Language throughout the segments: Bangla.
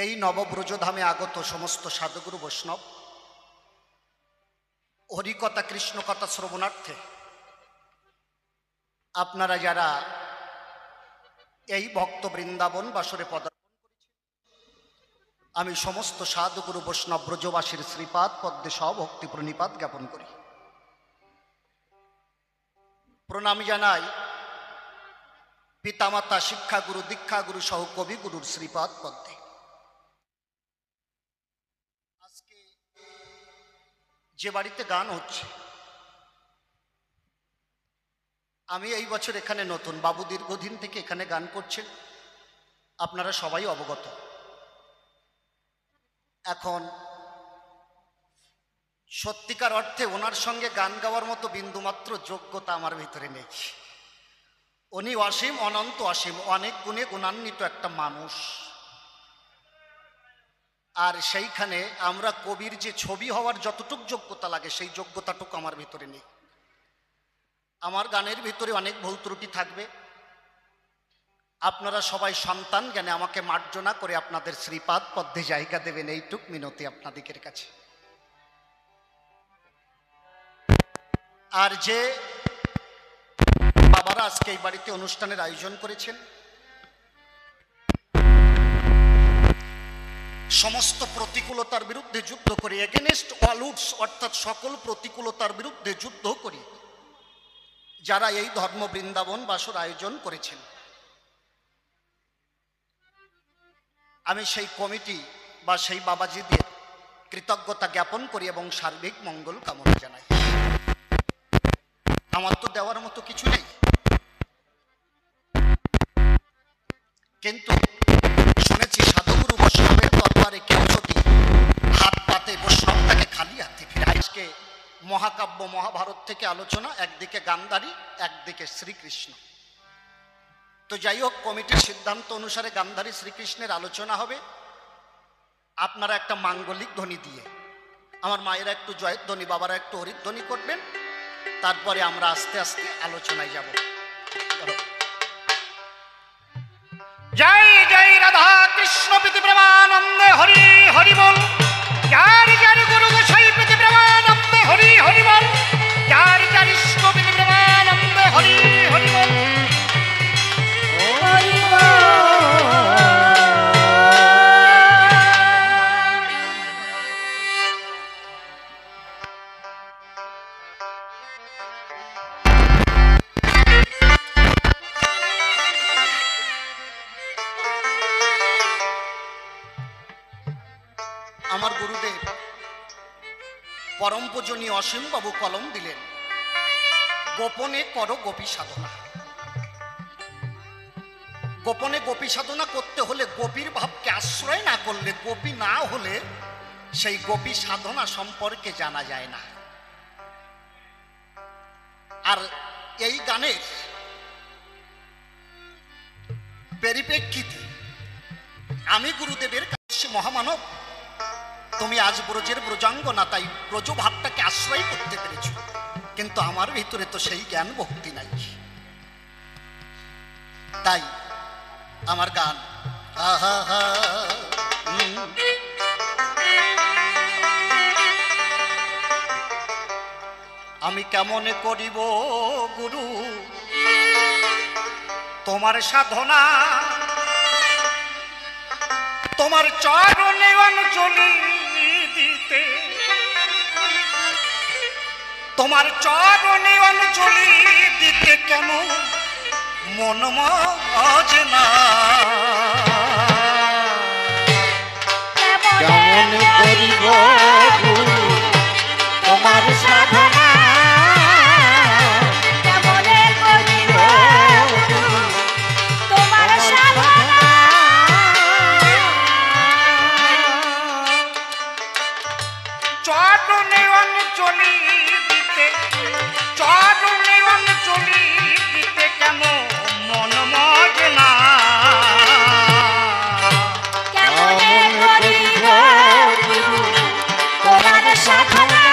এই নবব্রজধামে আগত সমস্ত সাধুগুরু বৈষ্ণব হরিকথা কৃষ্ণকথা শ্রবণার্থে আপনারা যারা এই ভক্ত বৃন্দাবন বাসরে পদার্পণ করেছেন, আমি সমস্ত সাধুগুরু বৈষ্ণব ব্রজবাসীর শ্রীপাদ পদ্মে সভক্তি প্রণিপাত জ্ঞাপন করি। প্রণাম জানাই পিতামাতা শিক্ষাগুরু দীক্ষাগুরু সহ কবিগুরুর শ্রীপাদ পদ্মে। আজকে যে বাড়িতে গান হচ্ছে, আমি এই বছর এখানে নতুন, বাবু দীর্ঘদিন থেকে এখানে গান করছেন, আপনারা সবাই অবগত। এখন সত্যিকার অর্থে ওনার সঙ্গে গান গাওয়ার মতো বিন্দুমাত্র যোগ্যতা আমার ভিতরে নেই। উনি অসীম, অনন্ত অসীম, অনেক গুণে গুণান্বিত একটা মানুষ। আর সেইখানে আমরা কবির যে ছবি হওয়ার যতটুক যোগ্যতা লাগে সেই যোগ্যতাটুকু আমার ভিতরে নেই। আমার গানের ভিতরে অনেক ভুল ত্রুটি থাকবে। আপনারা সবাই সন্তান জ্ঞানে আমাকে মার্জনা করে আপনাদের শ্রীপাদ পদ্মে জায়গা দেবেন, এইটুক মিনতি আপনাদের কাছে। আর যে বাবারা আজকে এই বাড়িতে অনুষ্ঠানের আয়োজন করেছেন, সমস্ত প্রতিকূলতার বিরুদ্ধে যুদ্ধ করি, এগেনস্ট অল উডস, অর্থাৎ সকল প্রতিকূলতার বিরুদ্ধে যুদ্ধ করি যারা এই ধর্ম বৃন্দাবন বাসর আয়োজন করেছেন, আমি সেই কমিটি বা সেই বাবাজিদের কৃতজ্ঞতা জ্ঞাপন করি এবং সার্বিক মঙ্গল কামনা জানাই। আমার তো দেওয়ার মতো কিছু নেই, কিন্তু শুনেছি সাধুগুরু বৈষ্ণবের দরবারে কেউ যদি হাত পাতে বৈষ্ণবটাকে খালি হাতে ফিরে। আজকে মহাকাব্য মহাভারত থেকে আলোচনা, একদিকে গান্ধারী একদিকে শ্রীকৃষ্ণ। তো যাই হোক, কমিটির সিদ্ধান্ত অনুসারে গান্ধারী শ্রীকৃষ্ণের আলোচনা হবে। আপনারা একটা মাঙ্গলিক ধ্বনি দিয়ে, আমার মায়েরা একটু জয়ের ধ্বনি, বাবারা একটু হরিধ্বনি করবেন, তারপরে আমরা আস্তে আস্তে আলোচনায় যাব। জয় জয় রাধা কৃষ্ণ প্রীতি প্রেমানন্দে হরি হরি বল। যার যার গুরু গোসাই প্রীতি প্রেমানন্দে হরি হরি বল। যার যার ইষ্ট প্রীতি প্রেমানন্দে হরি হরি বল। আমার গুরুদেব পরম পূজনীয় অসীম বাবু কলম দিলেন, গোপনে করো গোপী সাধনা। গোপনে গোপী সাধনা করতে হলে গোপীর ভাবকে আশ্রয় না করলে, গোপী না হলে সেই গোপী সাধনা সম্পর্কে জানা যায় না। আর এই গানের পরিপ্রেক্ষিতে আমি গুরুদেবের কাছে, মহামানব তুমি আজ ব্রজের ব্রজাঙ্গনা, তাই ব্রজ ভাবটাকে আশ্রয় করতে পেরেছ, কিন্তু আমার ভিতরে তো সেই জ্ঞান ভক্তি নাই। তাই আমার গান আমি কেমনে করিব গুরু তোমার সাধনা, তোমার চরণে অঞ্জলি দিতে, তোমার চরণে অঞ্জলি দিতে কেন মন মজে না। কেমন করিব গুরু তোমার সাধনা, চরণে অঞ্জলি দিতে, চরণে অঞ্জলি দিতে কেন মন মজে না। কেমন করিব গুরু তোমার সাধনা,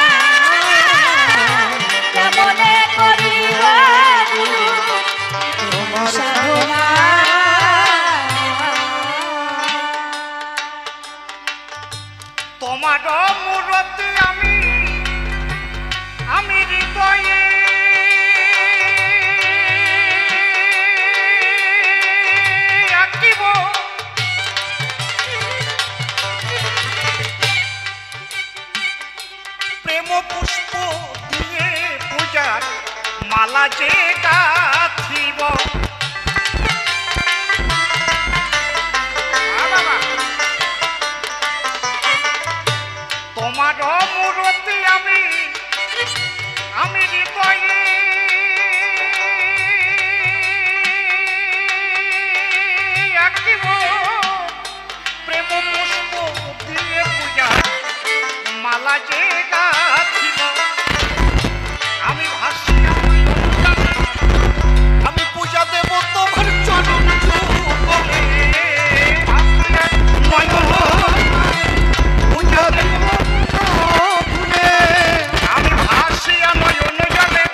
মূরতি আমি হৃদয়ে আঁকিব প্রেম পুষ্প দিয়ে পূজার মালা যে গাঁথিব তোমার মূরতি আমি হৃদয়ে আঁকিব প্রেম পুষ্প দিয়ে পূজা মালা যে গাঁথিব আমি ভাসি আমি পূজা দেব তোমার চরণ বলে পূজা দেব আমি ভাসিয়া নয়ন জলে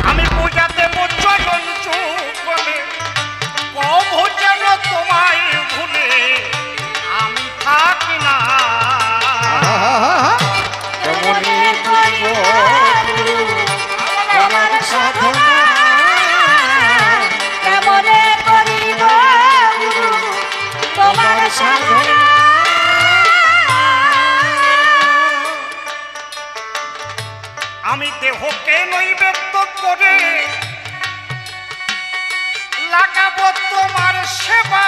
আমি পূজা দেব চরণ চুকলে প্রভু যেন তোমায় ভুলে আমি থাকি না কেমনে করিব তোমার সাধনা কেমনে করিব তোমার সাধনা আমি দেহকে নৈবেদ্য করে লাগাবো তোমার সেবা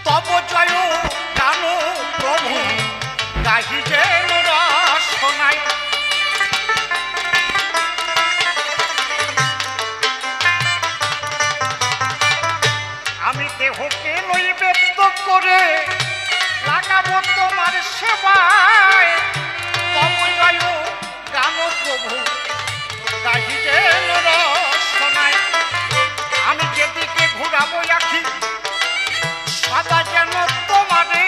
তব জয় গান প্রভু গাহি যেন রসনায় আমি দেহকে নৈবেদ্য করে লাগাবো তোমার সেবায় তব জয় গান প্রভু গাহি যেন রসনায় আমি যেদিকে ঘুরাবো আখি সদা যেন তোমারে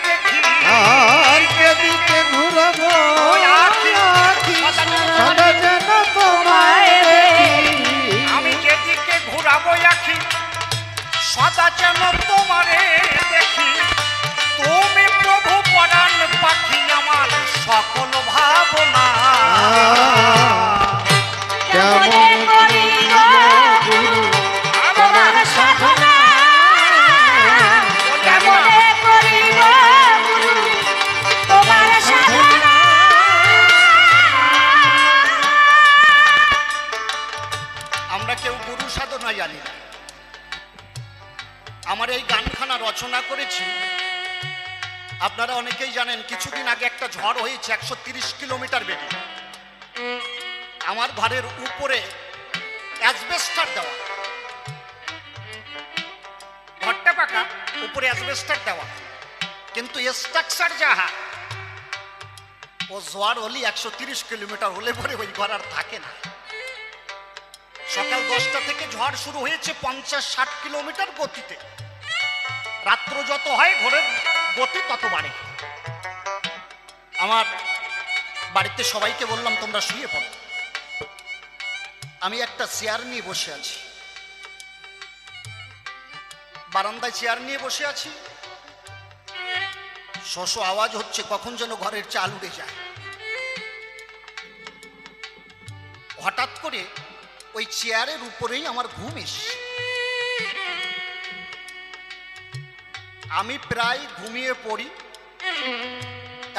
দেখি আর যেদিকে ঘুরবো ওই আখি সদা যেন তোমায় দেখি আমি যেদিকে ঘুরাবো আখি সদা যেন তোমারে দেখি তুমি প্রভু পরাণ পাখি আমার সকল ভাবনা কেমনে করিব তোমার সাধনা কেমনে করিব তোমার সাধনা আমরা কেউ গুরু সাধনা জানি না। আমার এই গানখানা রচনা করেছি আপনারা অনেকেই জানেন। কিছুদিন আগে একটা ঝড় হয়েছে 130 কিলোমিটার বেগে। আমার ঘরের উপরে অ্যাসবেস্টার দেওয়া, ঘরটা পাকা, উপরে অ্যাসবেস্টার দেওয়া, কিন্তু স্ট্রাকচার যাহা ও ঝড় হলে 130 কিলোমিটার হলে পরে ওই ঘর আর থাকে না। সকাল 10টা থেকে ঝড় শুরু হয়েছে 50-60 কিলোমিটার গতিতে। রাত্র যত হয় ঘোরের গতি তত বাড়ে। আমার বাড়িতে সবাইকে বললাম তোমরা শুয়ে পড়ো। আমি একটা চেয়ার নিয়ে বসে আছি, বারান্দায় চেয়ার নিয়ে বসে আছি। শোষো আওয়াজ হচ্ছে, কখন যেন ঘরের চাল উড়ে যায়। হঠাৎ করে ওই চেয়ারের উপরেই আমার ঘুম এসছে। আমি প্রায় ঘুমিয়ে পড়ি,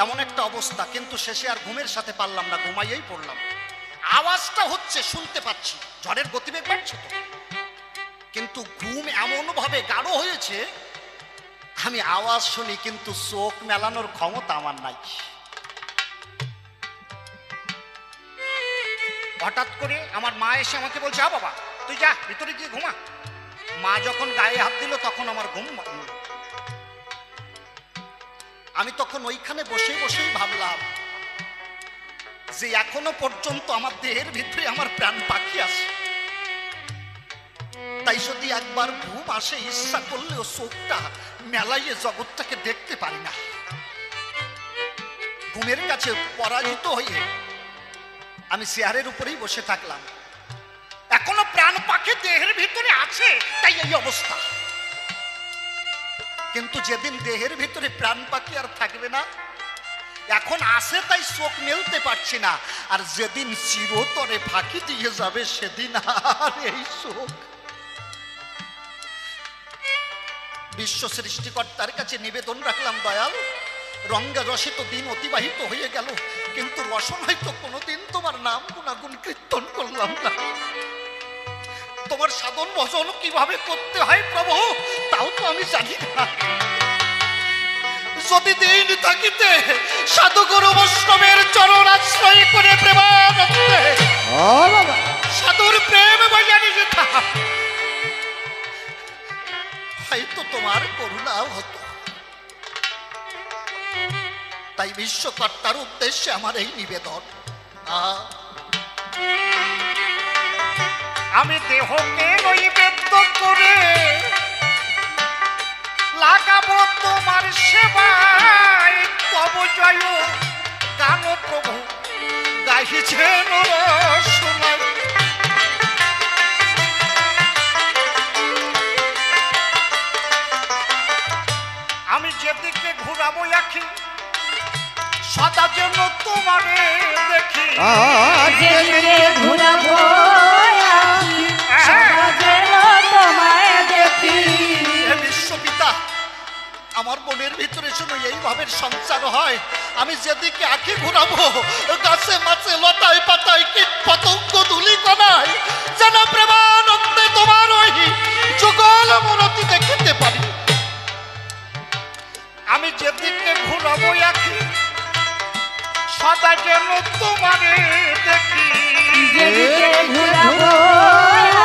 এমন একটা অবস্থা, কিন্তু শেষে আর ঘুমের সাথে পারলাম না, ঘুমাইয়েই পড়লাম। আওয়াজটা হচ্ছে, শুনতে পাচ্ছি, ঝড়ের গতিবেগ বাড়ছে তো, কিন্তু ঘুম এমন ভাবে গাঢ় হয়েছে, আমি আওয়াজ শুনি কিন্তু চোখ মেলানোর ক্ষমতা আমার নাই। হঠাৎ করে আমার মা এসে আমাকে বলছে, আ বাবা তুই যা ভিতরে গিয়ে ঘুমা। মা যখন গায়ে হাত দিল তখন আমার ঘুম ভাঙল। আমি তখন ওইখানে বসে বসেই ভাবলাম যে এখনো পর্যন্ত আমার দেহের ভিতরে আমার প্রাণ পাখি আছে, তাই যদি একবার ঘুম আসে ইচ্ছা করলেও চোখটা মেলাইয়ে জগৎটাকে দেখতে পারি না। ঘুমের কাছে পরাজিত হয়ে আমি চেয়ারের উপরেই বসে থাকলাম। এখনো প্রাণ পাখি দেহের ভিতরে আছে, তাই এই অবস্থা। কিন্তু যেদিন দেহের ভিতরে প্রাণ পাখি আর থাকবে না, এখন আসে তাই চোখ মেলতে পারছি না, আর যেদিন চিরতরে ফাঁকি দিয়ে যাবে সেদিন আর এই চোখ। বিশ্ব সৃষ্টিকর্তার কাছে নিবেদন রাখলাম, দয়াল রঙ্গে রসিত দিন অতিবাহিত হয়ে গেল, কিন্তু রসনায় তো কোনোদিন তোমার নাম গুণাগুণ কীর্তন করলাম না। তোমার সাধন ভজন কিভাবে করতে হয় প্রভু তাও তো আমি জানি না। যদি দিন থাকিতে সাধুগুরু বৈষ্ণবের চরণ আশ্রয় করে প্রেমানন্দে সাধুর প্রেম বজানি যেতাম, হয়তো তোমার করুণা হতো। তাই বিশ্বকর্তার উদ্দেশ্যে আমার এই নিবেদন। আমি দেহকে নৈবেদ্য করে লাগাবো তোমার সেবায়, তব জয় গান প্রভু গাইছেন শোনায়। আমি যেদিকে ঘুরাবো আখি সদা যেন তোমারে দেখি, যেদিকে ঘুরাবো আখি সদা যেন তোমায় দেখি। হে বিশ্বপিতা, আমার মনের ভিতরে শুনে এই ভাবের সঞ্চার হয়, আমি যেদিকে আঁখি ঘুরাবো গাছে মাছে লতায় পাতায় কীট পতঙ্গ ধুলি কণায় যেন প্রেমানন্দে তোমার ওই যুগল মূরতি দেখিতে পারি। আমি যেদিকে ঘুরাবো আখি সদা যেন তোমারে দেখি, যেদিকে ঘুরাবো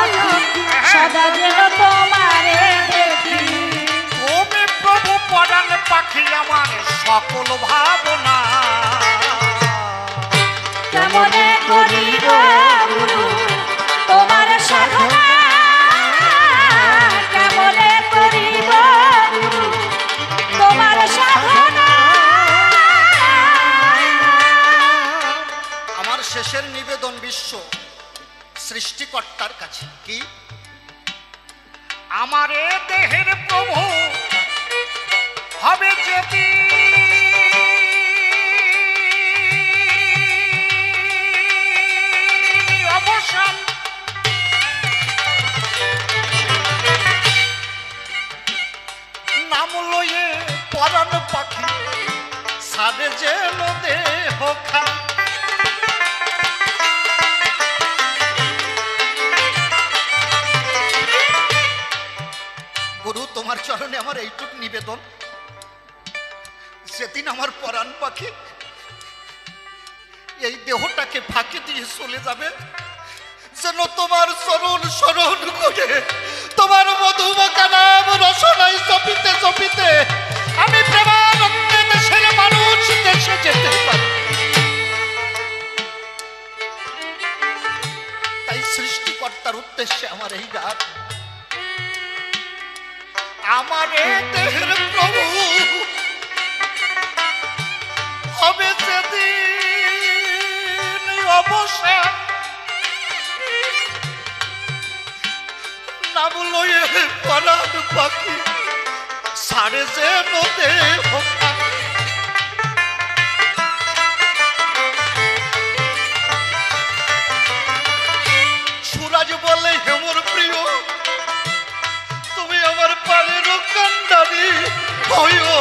আখি সদা যেন তোমারে দেখি। তুমি প্রভু পরাণ পাখি আমার সকল ভাবনা, কেমনে করিব গুরু তোমার সাধনা, কেমনে করিব গুরু তোমার সাধনা। আমার শেষের নিবেদন বিশ্ব সৃষ্টিকর্তার কাছে কি, আমার এ দেহের প্রভু হবে যেদি অবসান, নাম লয়ে পরাণ পাখি সারে যেন দেহ খা। গুরু তোমার চরণে আমার এইটুক নিবেদন, সেদিন আমার পরাণ পাখি এই দেহটাকে ফাঁকি দিয়ে চলে যাবে, যেন তোমার চরণ স্মরণ করে তোমার মধুমাখা নাম রসনায় জপিতে জপিতে আমি প্রেমানন্দে দেশের মানুষ দেশে যেতে পারি। তাই সৃষ্টিকর্তার উদ্দেশ্যে আমার এই গান। আমার এ দেহের প্রভু হবে যেদিন অবসান, নাম লয়ে পরাণ পাখি সারে যেন দেহ খা। সুরাজ বলে হেমর প্রিয় তুমি আমার পারের কান্ডারি হইও,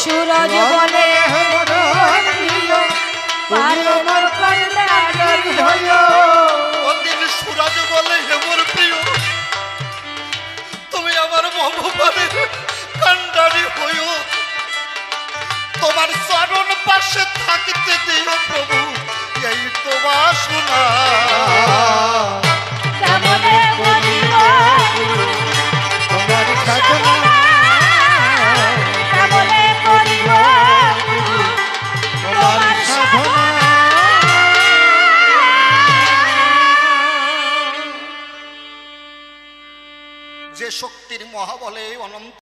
সুরজ বলে প্রিয় পারের কান্ডারি হইও। ওদিন সুরাজ বলে হেমর প্রিয় তুমি আমার ভবপারের কান্ডারি হইও, তোমার